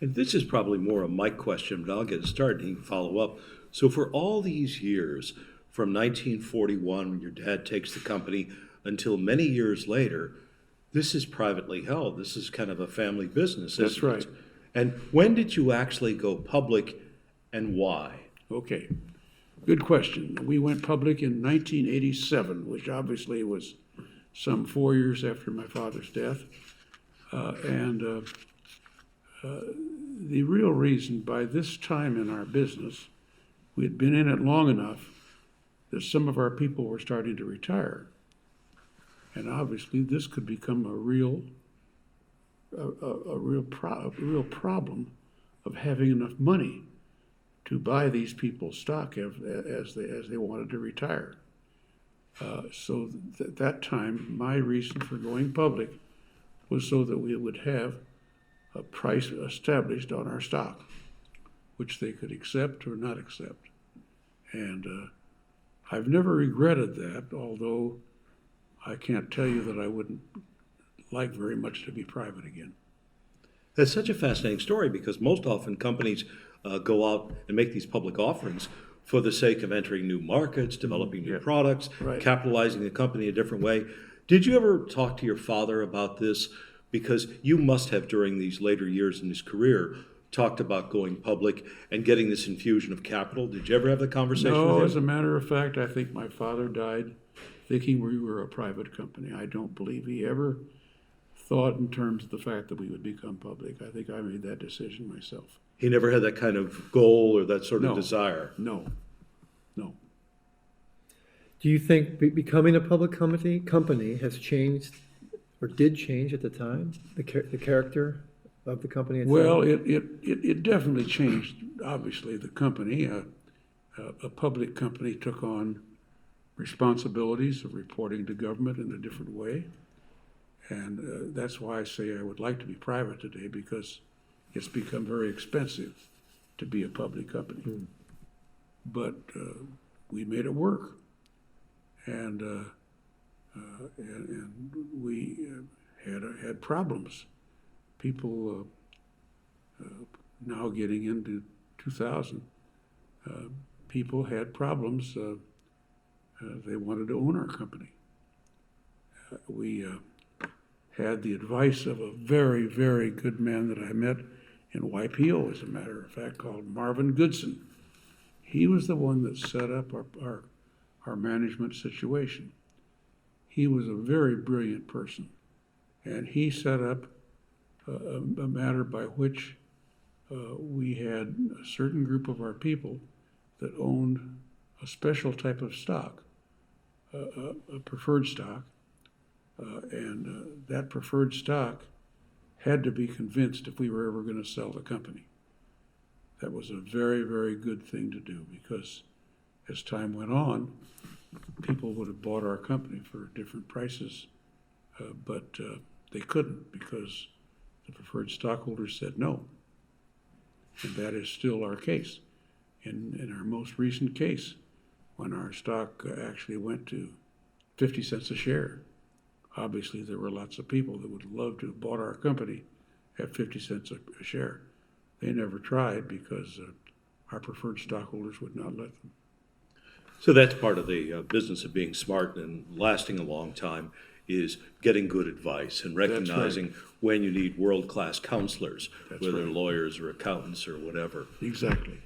And this is probably more a Mike question, but I'll get it started and he can follow up. So for all these years, from 1941, when your dad takes the company, until many years later, this is privately held. This is kind of a family business, That's isn't right. it? And when did you actually go public and why? Okay, good question. We went public in 1987, which obviously was some 4 years after my father's death. The real reason, by this time in our business, we had been in it long enough that some of our people were starting to retire. And obviously, this could become a real problem of having enough money to buy these people's stock as they wanted to retire. So at that time, my reason for going public was so that we would have a price established on our stock, which they could accept or not accept. And I've never regretted that, although I can't tell you that I wouldn't like very much to be private again. That's such a fascinating story because most often companies go out and make these public offerings for the sake of entering new markets, developing new products, Right. capitalizing the company a different way. Did you ever talk to your father about this? Because you must have, during these later years in his career, talked about going public and getting this infusion of capital. Did you ever have the conversation No, with as a him? matter of fact, I think my father died thinking we were a private company. I don't believe he ever thought in terms of the fact that we would become public. I think I made that decision myself. He never had that kind of goal or that sort of No. desire. No. Do you think becoming a public company has changed or did change at the time, the character of the company itself? Well, it definitely changed, obviously, the company. A public company took on responsibilities of reporting to government in a different way. And that's why I say I would like to be private today, because it's become very expensive to be a public company. But we made it work. And we had problems. People now getting into 2000, people had problems. They wanted to own our company. We had the advice of a very, very good man that I met in YPO, as a matter of fact, called Marvin Goodson. He was the one that set up our management situation. He was a very brilliant person, and he set up a matter by which we had a certain group of our people that owned a special type of stock, a preferred stock, and that preferred stock had to be convinced if we were ever going to sell the company. That was a very, very good thing to do, because as time went on, people would have bought our company for different prices, but they couldn't, because the preferred stockholders said no. And that is still our case. In our most recent case, when our stock actually went to 50 cents a share, obviously there were lots of people that would love to have bought our company at 50 cents a share. They never tried because our preferred stockholders would not let them. So that's part of the business of being smart and lasting a long time, is getting good advice and recognizing when you need world-class counselors, That's whether right. lawyers or accountants or whatever. Exactly.